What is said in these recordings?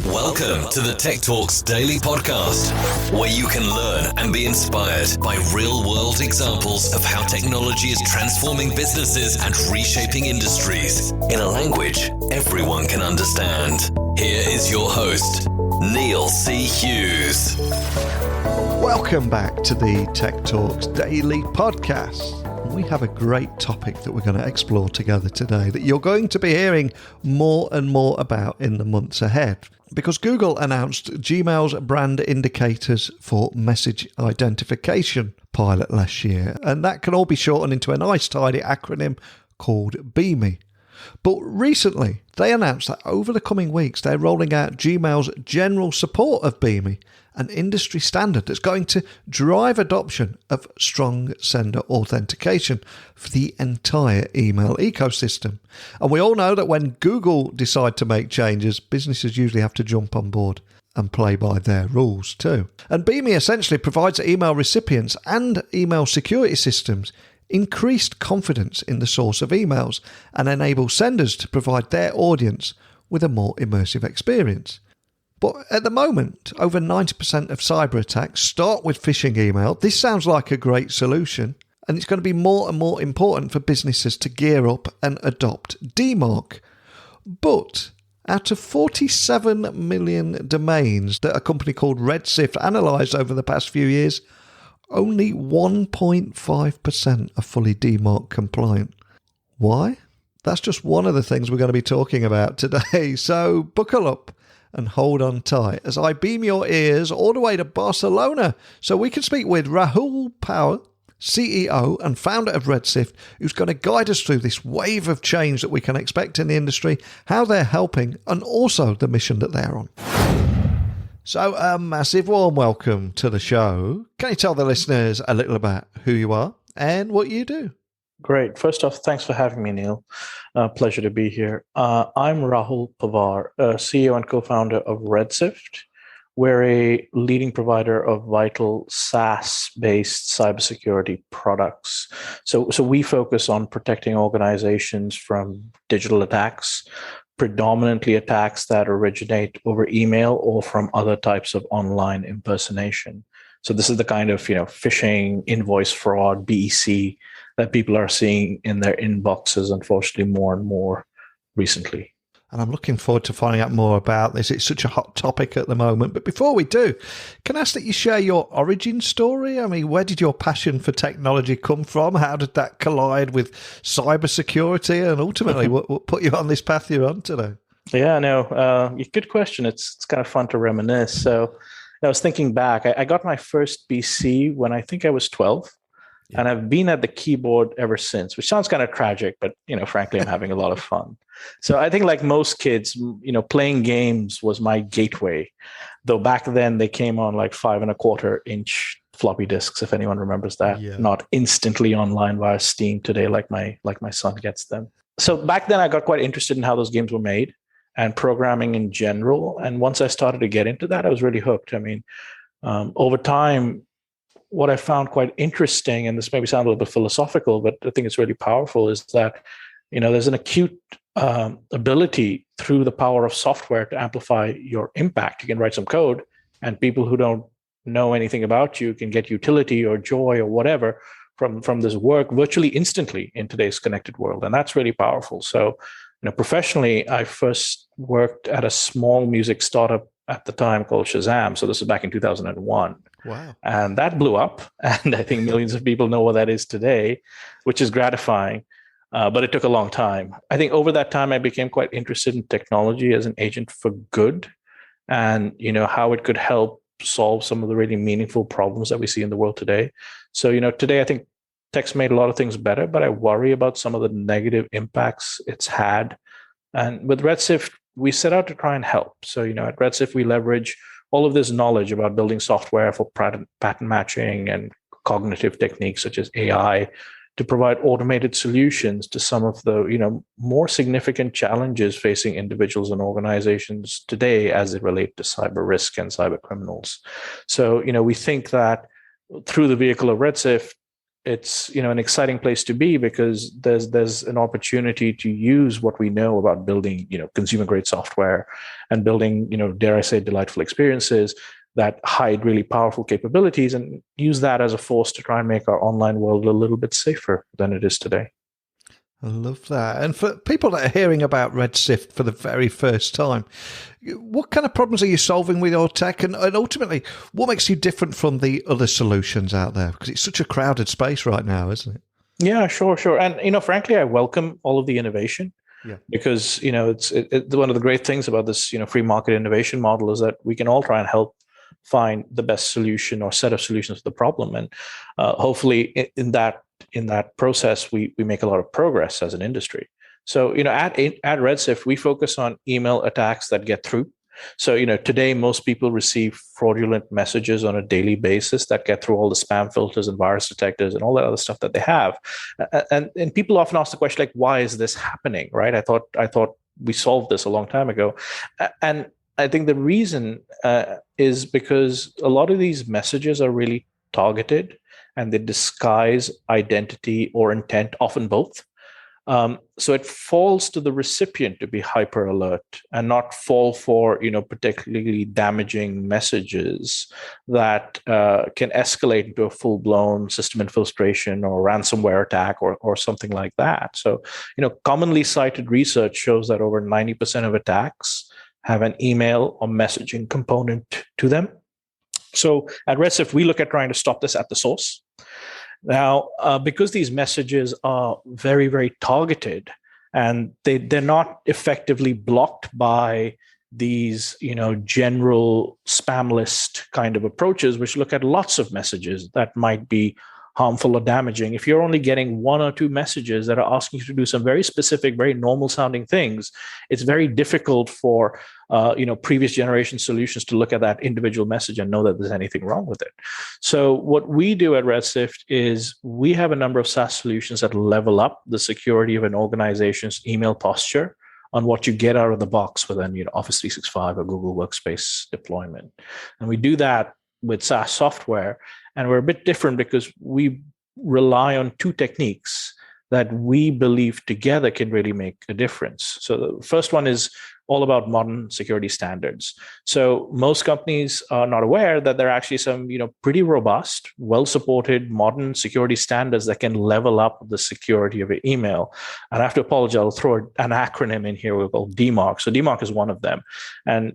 Welcome to the Tech Talks Daily Podcast, where you can learn and be inspired by real-world examples of how technology is transforming businesses and reshaping industries in a language everyone can understand. Here is your host, Neil C. Hughes. Welcome back to the Tech Talks Daily Podcast. We have a great topic that we're going to explore together today that you're going to be hearing more and more about in the months ahead. Because Google announced Gmail's brand indicators for message identification pilot last year, and that can all be shortened into a nice tidy acronym called Bimi. But recently, they announced that over the coming weeks, they're rolling out Gmail's general support of Bimi, an industry standard that's going to drive adoption of strong sender authentication for the entire email ecosystem. And we all know that when Google decide to make changes, businesses usually have to jump on board and play by their rules too. And Bimi essentially provides email recipients and email security systems increased confidence in the source of emails and enable senders to provide their audience with a more immersive experience. But at the moment, over 90% of cyber attacks start with phishing email. This sounds like a great solution, and it's going to be more and more important for businesses to gear up and adopt Dmarc. But out of 47 million domains that a company called Redshift analysed over the past few years, only 1.5% are fully Dmarc compliant. Why? That's just one of the things we're going to be talking about today. So buckle up and hold on tight as I beam your ears all the way to Barcelona so we can speak with Rahul Power, CEO and founder of Redshift, who's going to guide us through this wave of change that we can expect in the industry, how they're helping, and also the mission that they're on. So a massive warm welcome to the show. Can you tell the listeners a little about who you are and what you do? Great. First off, thanks for having me, Neil. Pleasure to be here. I'm Rahul Pawar, CEO and co-founder of Redshift. We're a leading provider of vital SaaS-based cybersecurity products. So we focus on protecting organizations from digital attacks, predominantly attacks that originate over email or from other types of online impersonation. So this is the kind of phishing, invoice fraud, BEC that people are seeing in their inboxes, unfortunately, more and more recently. And I'm looking forward to finding out more about this. It's such a hot topic at the moment. But before we do, can I ask that you share your origin story? I mean, where did your passion for technology come from? How did that collide with cybersecurity? And ultimately, what put you on this path you're on today? Yeah, no, good question. It's kind of fun to reminisce. So I was thinking back. I got my first PC when I think I was 12. Yeah. And I've been at the keyboard ever since, which sounds kind of tragic, but, frankly, I'm having a lot of fun. So I think like most kids, playing games was my gateway, though back then they came on like 5.25-inch floppy disks, if anyone remembers that, not instantly online via Steam today, like my son gets them. So back then I got quite interested in how those games were made and programming in general. And once I started to get into that, I was really hooked. I mean, over time, what I found quite interesting, and this maybe sounds a little bit philosophical, but I think it's really powerful, is that, there's an acute ability through the power of software to amplify your impact. You can write some code and people who don't know anything about you can get utility or joy or whatever from this work virtually instantly in today's connected world. And that's really powerful. So, professionally, I first worked at a small music startup at the time called Shazam. So this is back in 2001. Wow. And that blew up. And I think millions of people know what that is today, which is gratifying. But it took a long time. I think over that time, I became quite interested in technology as an agent for good and, how it could help solve some of the really meaningful problems that we see in the world today. So, today, I think tech's made a lot of things better, but I worry about some of the negative impacts it's had. And with Redshift, we set out to try and help. So, at Redshift, we leverage all of this knowledge about building software for pattern matching and cognitive techniques such as AI to provide automated solutions to some of the, more significant challenges facing individuals and organizations today as it relate to cyber risk and cyber criminals. So, we think that through the vehicle of Redshift, it's an exciting place to be, because there's an opportunity to use what we know about building consumer grade software and building dare I say delightful experiences that hide really powerful capabilities, and use that as a force to try and make our online world a little bit safer than it is today. I love that. And for people that are hearing about Redshift for the very first time, what kind of problems are you solving with your tech? And ultimately, what makes you different from the other solutions out there? Because it's such a crowded space right now, isn't it? Yeah, sure. And, frankly, I welcome all of the innovation. Yeah. Because, it's one of the great things about this, free market innovation model is that we can all try and help find the best solution or set of solutions to the problem. And hopefully in that process, we make a lot of progress as an industry. So, at Redshift, we focus on email attacks that get through. So, today, most people receive fraudulent messages on a daily basis that get through all the spam filters and virus detectors and all that other stuff that they have. And people often ask the question, like, why is this happening, right? I thought we solved this a long time ago. And I think the reason is because a lot of these messages are really targeted, and they disguise identity or intent, often both. So it falls to the recipient to be hyper alert and not fall for particularly damaging messages that can escalate into a full-blown system infiltration or ransomware attack or something like that. So commonly cited research shows that over 90% of attacks have an email or messaging component to them. So at Redshift, we look at trying to stop this at the source. Now, because these messages are very, very targeted, and they're not effectively blocked by these, general spam list kind of approaches, which look at lots of messages that might be harmful or damaging. If you're only getting one or two messages that are asking you to do some very specific, very normal sounding things, it's very difficult for previous generation solutions to look at that individual message and know that there's anything wrong with it. So what we do at Redshift is we have a number of SaaS solutions that level up the security of an organization's email posture on what you get out of the box with an Office 365 or Google Workspace deployment. And we do that with SaaS software. And we're a bit different because we rely on two techniques that we believe together can really make a difference. So the first one is all about modern security standards. So most companies are not aware that there are actually some, pretty robust, well-supported modern security standards that can level up the security of your email. And I have to apologize, I'll throw an acronym in here we call Dmarc. So Dmarc is one of them. And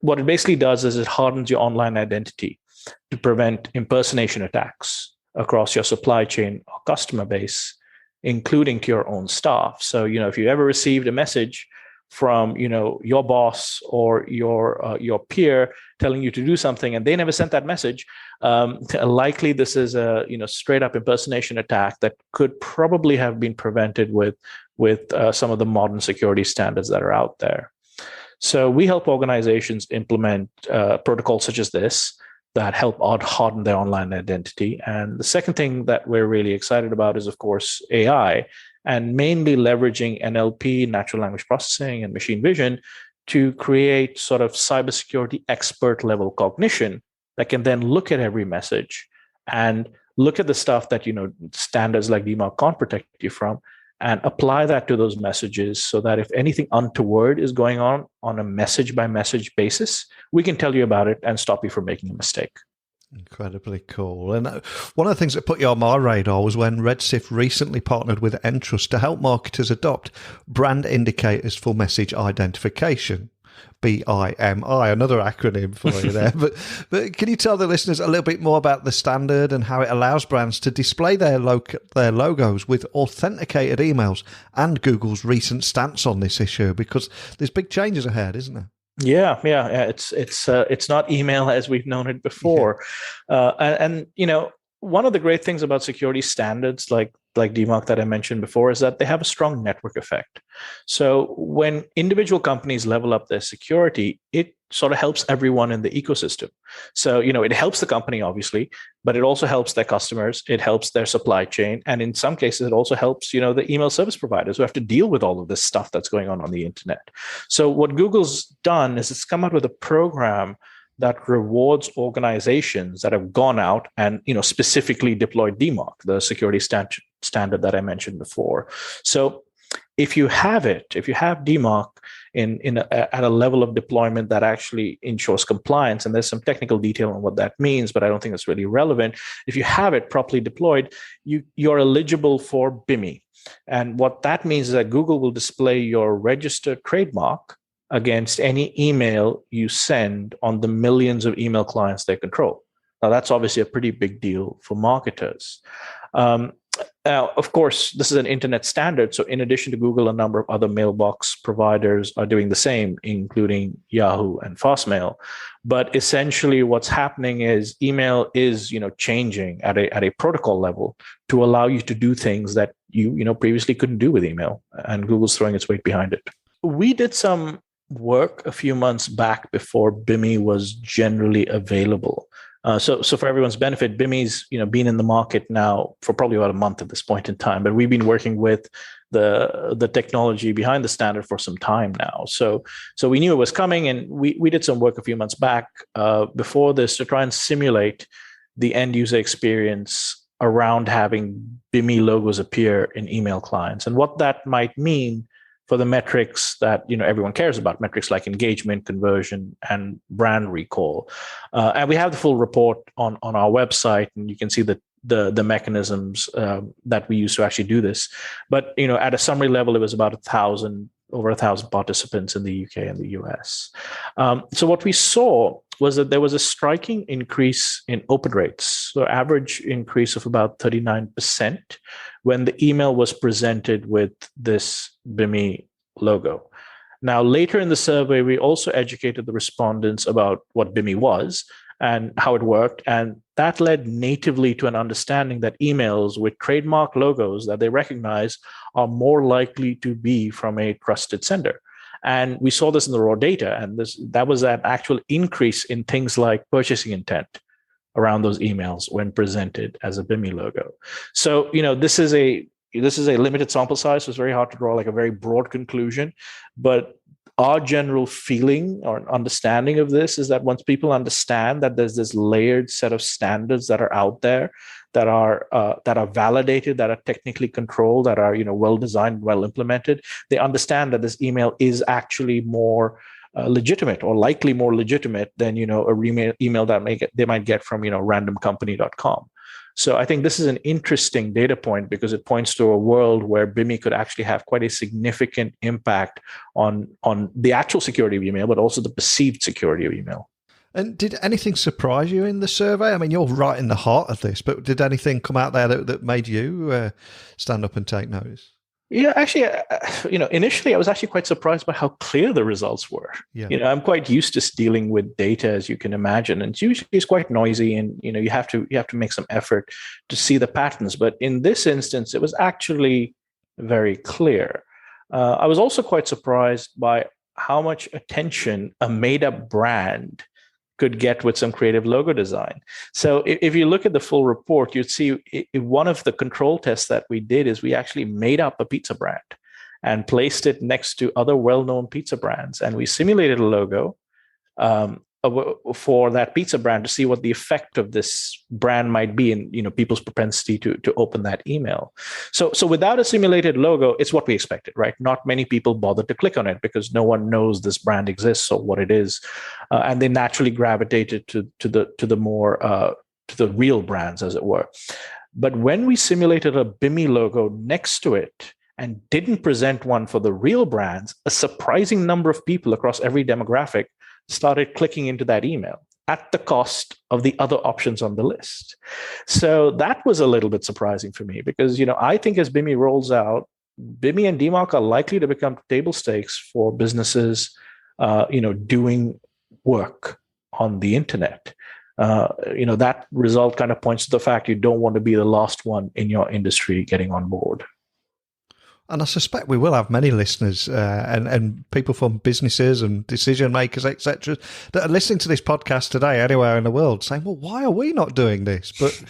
what it basically does is it hardens your online identity to prevent impersonation attacks across your supply chain or customer base, including to your own staff. So, if you ever received a message from, your boss or your peer telling you to do something and they never sent that message, likely this is a, straight up impersonation attack that could probably have been prevented with some of the modern security standards that are out there. So we help organizations implement protocols such as this that help harden their online identity. And the second thing that we're really excited about is, of course, AI, and mainly leveraging NLP, natural language processing, and machine vision to create sort of cybersecurity expert level cognition that can then look at every message and look at the stuff that, standards like Dmarc can't protect you from, and apply that to those messages so that if anything untoward is going on a message by message basis, we can tell you about it and stop you from making a mistake. Incredibly cool. And one of the things that put you on my radar was when Redshift recently partnered with Entrust to help marketers adopt brand indicators for message identification. BIMI, another acronym for you there. But can you tell the listeners a little bit more about the standard and how it allows brands to display their logos with authenticated emails and Google's recent stance on this issue? Because there's big changes ahead, isn't there? Yeah. It's not email as we've known it before, and one of the great things about security standards like Dmarc that I mentioned before is that they have a strong network effect. So when individual companies level up their security, it sort of helps everyone in the ecosystem. So, it helps the company, obviously, but it also helps their customers. It helps their supply chain. And in some cases, it also helps, the email service providers who have to deal with all of this stuff that's going on the internet. So what Google's done is it's come out with a program that rewards organizations that have gone out and specifically deployed Dmarc, the security standard that I mentioned before. So if you have Dmarc at a level of deployment that actually ensures compliance, and there's some technical detail on what that means, but I don't think it's really relevant. If you have it properly deployed, you're eligible for Bimi. And what that means is that Google will display your registered trademark against any email you send on the millions of email clients they control. Now, that's obviously a pretty big deal for marketers. Now, of course, this is an internet standard. So in addition to Google, a number of other mailbox providers are doing the same, including Yahoo and Fastmail. But essentially what's happening is email is, changing at a protocol level to allow you to do things that you previously couldn't do with email. And Google's throwing its weight behind it. We did some work a few months back before Bimi was generally available. So for everyone's benefit, Bimi's been in the market now for probably about a month at this point in time, but we've been working with the technology behind the standard for some time now. So we knew it was coming, and we did some work a few months back before this to try and simulate the end user experience around having Bimi logos appear in email clients and what that might mean for the metrics that everyone cares about, metrics like engagement, conversion, and brand recall. And we have the full report on our website, and you can see the mechanisms that we use to actually do this. But at a summary level, it was about over 1,000 participants in the UK and the US. So what we saw was that there was a striking increase in open rates, so average increase of about 39% when the email was presented with this Bimi logo. Now, later in the survey, we also educated the respondents about what Bimi was and how it worked, and that led natively to an understanding that emails with trademark logos that they recognize are more likely to be from a trusted sender. And we saw this in the raw data, and that was an actual increase in things like purchasing intent around those emails when presented as a Bimi logo. So, this is a limited sample size, so it's very hard to draw like a very broad conclusion. But our general feeling or understanding of this is that once people understand that there's this layered set of standards that are out there, that are validated, that are technically controlled, that are well designed, well implemented, they understand that this email is actually more legitimate, or likely more legitimate than a email that they might get from randomcompany.com. So I think this is an interesting data point because it points to a world where Bimi could actually have quite a significant impact on the actual security of email, but also the perceived security of email. And did anything surprise you in the survey? I mean, you're right in the heart of this, but did anything come out there that made you stand up and take notice? Yeah, actually, initially I was actually quite surprised by how clear the results were. Yeah. I'm quite used to dealing with data, as you can imagine, and it's quite noisy, and you have to make some effort to see the patterns. But in this instance, it was actually very clear. I was also quite surprised by how much attention a made-up brand could get with some creative logo design. So if you look at the full report, you'd see one of the control tests that we did is we actually made up a pizza brand and placed it next to other well-known pizza brands. And we simulated a logo for that pizza brand to see what the effect of this brand might be in people's propensity to open that email. So without a simulated logo, it's what we expected, right? Not many people bothered to click on it because no one knows this brand exists or what it is, and they naturally gravitated to the more to the real brands, as it were. But when we simulated a Bimi logo next to it and didn't present one for the real brands, a surprising number of people across every demographic started clicking into that email at the cost of the other options on the list. So that was a little bit surprising for me because, I think as Bimi rolls out, Bimi and Dmarc are likely to become table stakes for businesses, doing work on the internet. That result kind of points to the fact you don't want to be the last one in your industry getting on board. And I suspect we will have many listeners and people from businesses and decision makers, etc., that are listening to this podcast today anywhere in the world saying, well, why are we not doing this? But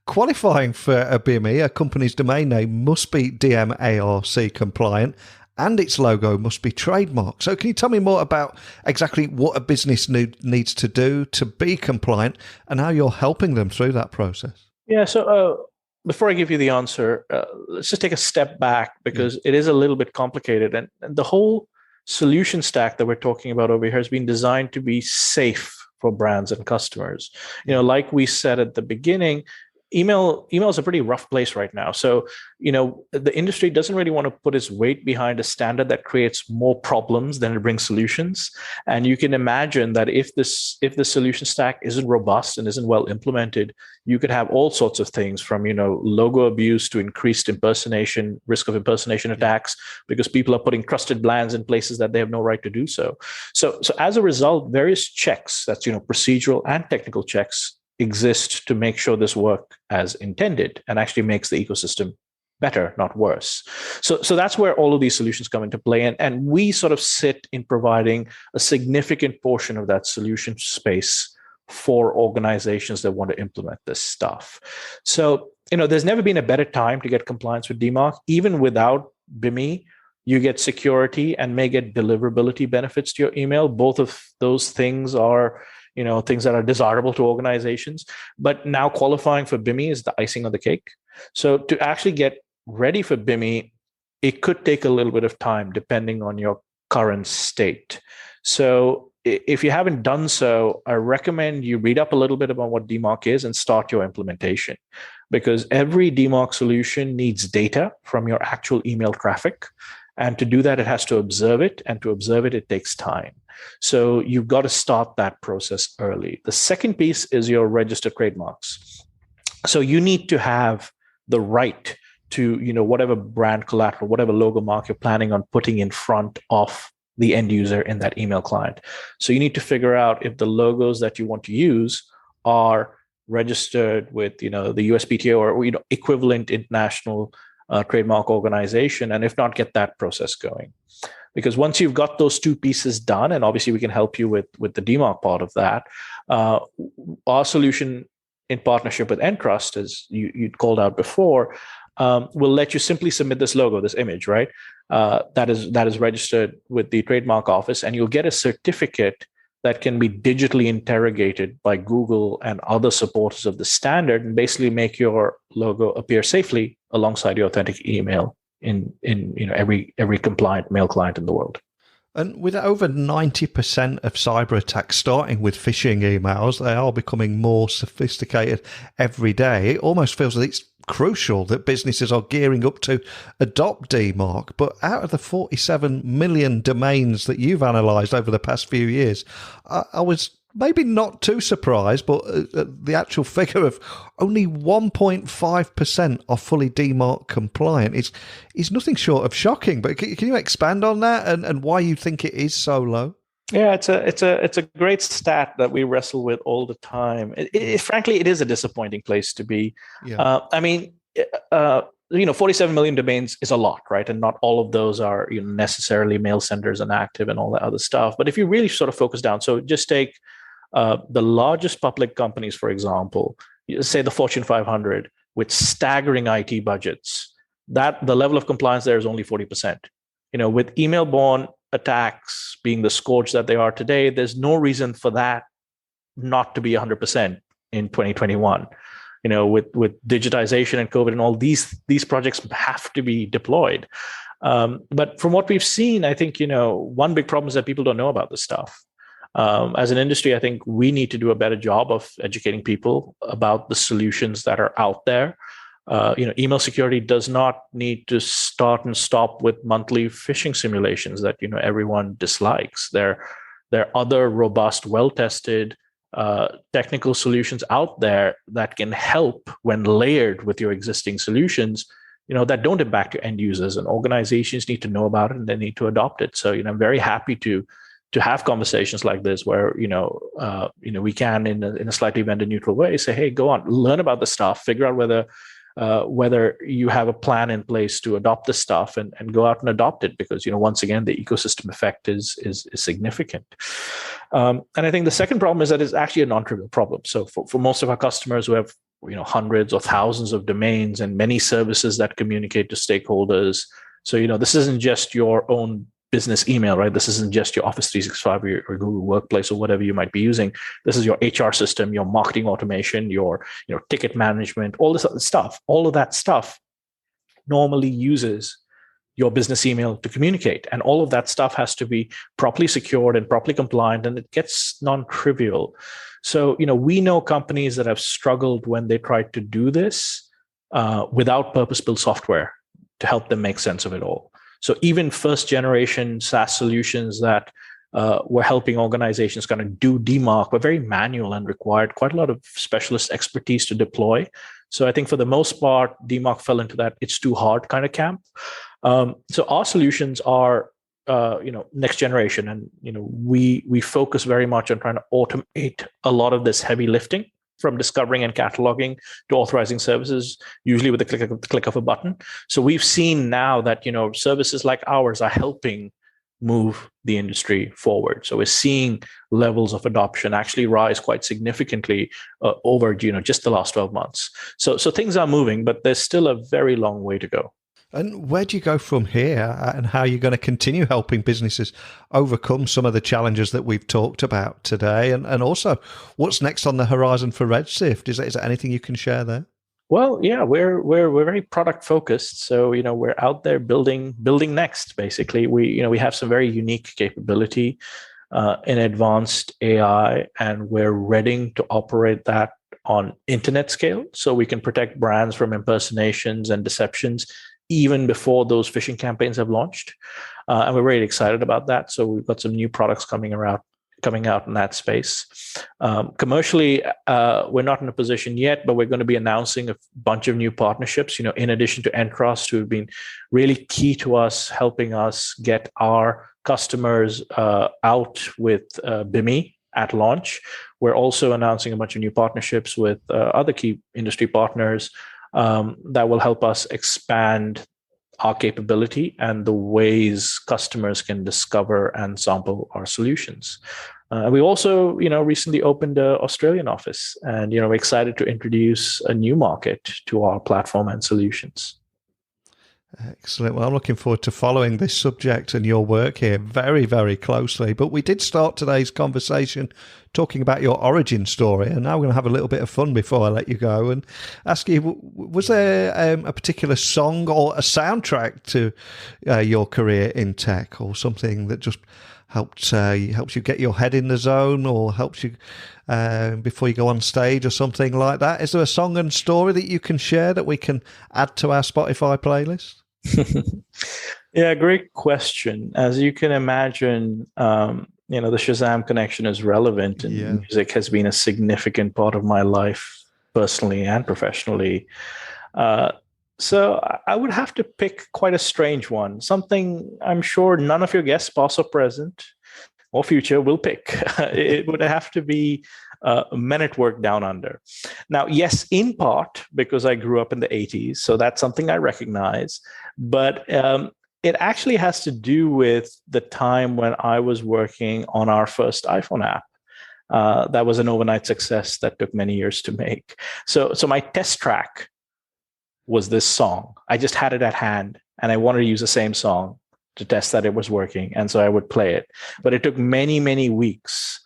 qualifying for a Bimi, a company's domain name, must be DMARC compliant and its logo must be trademarked. So can you tell me more about exactly what a business needs to do to be compliant and how you're helping them through that process? Yeah. So before I give you the answer, let's just take a step back because it is a little bit complicated. And the whole solution stack that we're talking about over here has been designed to be safe for brands and customers. Like we said at the beginning, email is a pretty rough place right now. So, the industry doesn't really want to put its weight behind a standard that creates more problems than it brings solutions. And you can imagine that if the solution stack isn't robust and isn't well implemented, you could have all sorts of things from, logo abuse to increased risk of impersonation attacks, because people are putting trusted brands in places that they have no right to do so. So as a result, various checks, that's, procedural and technical checks, exist to make sure this work as intended and actually makes the ecosystem better, not worse. So that's where all of these solutions come into play. And we sort of sit in providing a significant portion of that solution space for organizations that want to implement this stuff. So, there's never been a better time to get compliance with Dmarc. Even without Bimi, you get security and may get deliverability benefits to your email. Both of those things are things that are desirable to organizations. But now qualifying for Bimi is the icing on the cake. So to actually get ready for Bimi, it could take a little bit of time depending on your current state. So if you haven't done so, I recommend you read up a little bit about what Dmarc is and start your implementation, because every Dmarc solution needs data from your actual email traffic. And to do that, it has to observe it. And to observe it, it takes time. So you've got to start that process early. The second piece is your registered trademarks. So you need to have the right to, whatever brand collateral, whatever logo mark you're planning on putting in front of the end user in that email client. So you need to figure out if the logos that you want to use are registered with, the USPTO or equivalent international trademark organization, and if not, get that process going. Because once you've got those two pieces done, and obviously we can help you with the Dmarc part of that, our solution in partnership with Entrust, as you'd called out before, will let you simply submit this logo, this image, right? That is registered with the trademark office, and you'll get a certificate that can be digitally interrogated by Google and other supporters of the standard, and basically make your logo appear safely alongside your authentic email in every compliant mail client in the world. And with over 90% of cyber attacks starting with phishing emails, they are becoming more sophisticated every day. It almost feels that it's crucial that businesses are gearing up to adopt Dmarc. But out of the 47 million domains that you've analysed over the past few years, I was maybe not too surprised, but the actual figure of only 1.5% are fully Dmarc compliant is nothing short of shocking. But can you expand on that and why you think it is so low? Yeah, it's a great stat that we wrestle with all the time. Frankly, it is a disappointing place to be. Yeah. 47 million domains is a lot, right? And not all of those are necessarily mail senders and active and all that other stuff. But if you really sort of focus down, so just take the largest public companies, for example, say the Fortune 500 with staggering IT budgets, that the level of compliance there is only 40%. With email-borne attacks being the scourge that they are today, there's no reason for that not to be 100% in 2021. With digitization and COVID and all these projects have to be deployed. But from what we've seen, I think, one big problem is that people don't know about this stuff. As an industry, I think we need to do a better job of educating people about the solutions that are out there. Email security does not need to start and stop with monthly phishing simulations that everyone dislikes. There are other robust, well-tested technical solutions out there that can help when layered with your existing solutions. That don't impact your end users, and organizations need to know about it and they need to adopt it. So I'm very happy to have conversations like this where we can in a slightly vendor neutral way say, hey, go on, learn about the stuff, figure out whether you have a plan in place to adopt this stuff and go out and adopt it, because once again the ecosystem effect is significant. And I think the second problem is that it's actually a non-trivial problem. So for most of our customers who have hundreds or thousands of domains and many services that communicate to stakeholders, So, this isn't just your own business email, right? This isn't just your Office 365 or Google Workplace or whatever you might be using. This is your HR system, your marketing automation, your ticket management, all this other stuff. All of that stuff normally uses your business email to communicate. And all of that stuff has to be properly secured and properly compliant, and it gets non-trivial. So, we know companies that have struggled when they tried to do this without purpose-built software to help them make sense of it all. So even first-generation SaaS solutions that were helping organizations kind of do Dmarc were very manual and required quite a lot of specialist expertise to deploy. So I think for the most part, Dmarc fell into that it's too hard kind of camp. So our solutions are next generation, and we focus very much on trying to automate a lot of this heavy lifting, from discovering and cataloging to authorizing services, usually with the click of a button. So we've seen now that services like ours are helping move the industry forward. So we're seeing levels of adoption actually rise quite significantly over just the last 12 months. So things are moving, but there's still a very long way to go. And where do you go from here, and how are you going to continue helping businesses overcome some of the challenges that we've talked about today? And also, what's next on the horizon for Redshift? Is there anything you can share there? Well, yeah, we're very product focused. So, we're out there building next, basically. We have some very unique capability in advanced AI, and we're ready to operate that on internet scale, so we can protect brands from impersonations and deceptions even before those phishing campaigns have launched. And we're really excited about that. So we've got some new products coming out in that space. Commercially, we're not in a position yet, but we're going to be announcing a bunch of new partnerships, in addition to Entrust, who've been really key to us, helping us get our customers out with Bimi at launch. We're also announcing a bunch of new partnerships with other key industry partners that will help us expand our capability and the ways customers can discover and sample our solutions. We also, recently opened an Australian office, and, we're excited to introduce a new market to our platform and solutions. Excellent. Well, I'm looking forward to following this subject and your work here very, very closely. But we did start today's conversation talking about your origin story, and now we're going to have a little bit of fun before I let you go and ask you, was there a particular song or a soundtrack to your career in tech, or something that just helps you get your head in the zone, or helps you before you go on stage, or something like that? Is there a song and story that you can share that we can add to our Spotify playlist? Yeah, great question. As you can imagine, the Shazam connection is relevant, and music has been a significant part of my life, personally and professionally. So I would have to pick quite a strange one, something I'm sure none of your guests, past or present or future, will pick. It would have to be Men at Work Down Under. Now, yes, in part because I grew up in the 80s, so that's something I recognize, but it actually has to do with the time when I was working on our first iPhone app. That was an overnight success that took many years to make. So my test track was this song. I just had it at hand, and I wanted to use the same song to test that it was working. And so I would play it. But it took many, many weeks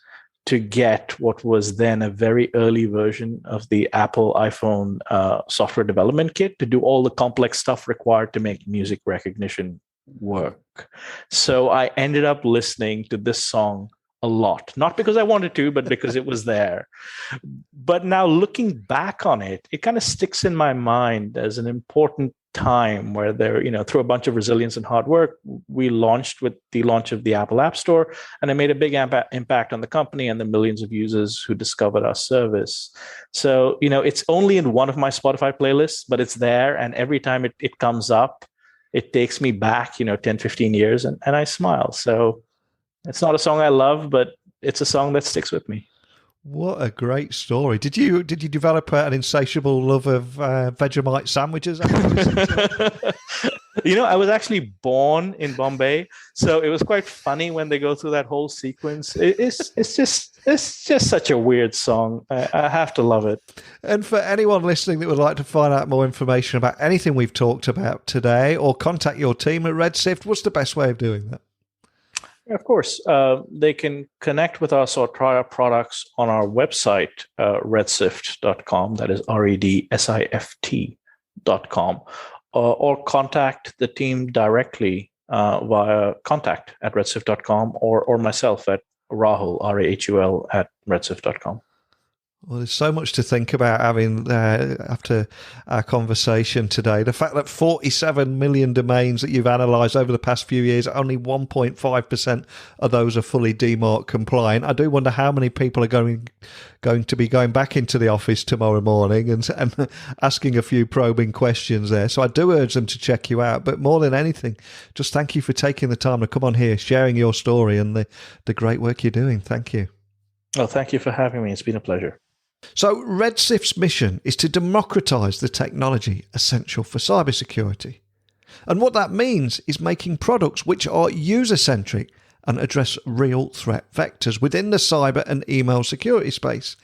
to get what was then a very early version of the Apple iPhone software development kit to do all the complex stuff required to make music recognition work. So I ended up listening to this song a lot, not because I wanted to, but because it was there. But now looking back on it, it kind of sticks in my mind as an important time where through a bunch of resilience and hard work, we launched with the launch of the Apple App Store, and it made a big impact on the company and the millions of users who discovered our service. So, it's only in one of my Spotify playlists, but it's there. And every time it comes up, it takes me back, 10, 15 years, and I smile. So it's not a song I love, but it's a song that sticks with me. What a great story! Did you develop an insatiable love of Vegemite sandwiches? I was actually born in Bombay, so it was quite funny when they go through that whole sequence. It's just such a weird song. I have to love it. And for anyone listening that would like to find out more information about anything we've talked about today, or contact your team at Redshift, what's the best way of doing that? Of course, they can connect with us or try our products on our website, redshift.com. That is REDSIFT.com. Or contact the team directly via contact@redshift.com or myself at Rahul, RAHUL, at redshift.com. Well, there's so much to think about after our conversation today. The fact that 47 million domains that you've analysed over the past few years, only 1.5% of those are fully Dmarc compliant. I do wonder how many people are going to be going back into the office tomorrow morning and asking a few probing questions there. So I do urge them to check you out. But more than anything, just thank you for taking the time to come on here, sharing your story and the great work you're doing. Thank you. Oh, thank you for having me. It's been a pleasure. So Redshift's mission is to democratise the technology essential for cybersecurity. And what that means is making products which are user-centric and address real threat vectors within the cyber and email security space.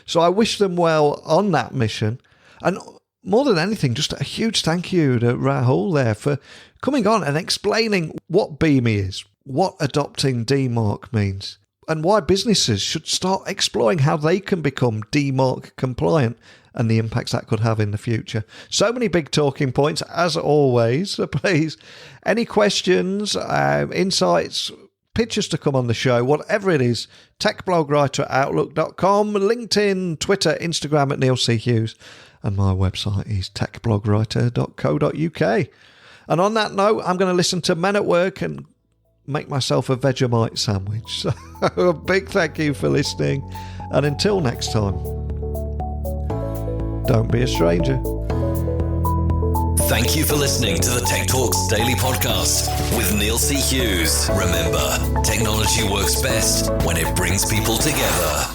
So I wish them well on that mission. And more than anything, just a huge thank you to Rahul there for coming on and explaining what Bimi is, what adopting Dmarc means, and why businesses should start exploring how they can become Dmarc compliant and the impacts that could have in the future. So many big talking points, as always. So please, any questions, insights, pitches to come on the show, whatever it is, techblogwriter@outlook.com, LinkedIn, Twitter, Instagram at Neil C. Hughes, and my website is techblogwriter.co.uk. And on that note, I'm going to listen to Men at Work and make myself a Vegemite sandwich. So a big thank you for listening, and until next time, don't be a stranger. Thank you for listening to the Tech Talks Daily Podcast with Neil C. Hughes. Remember, technology works best when it brings people together.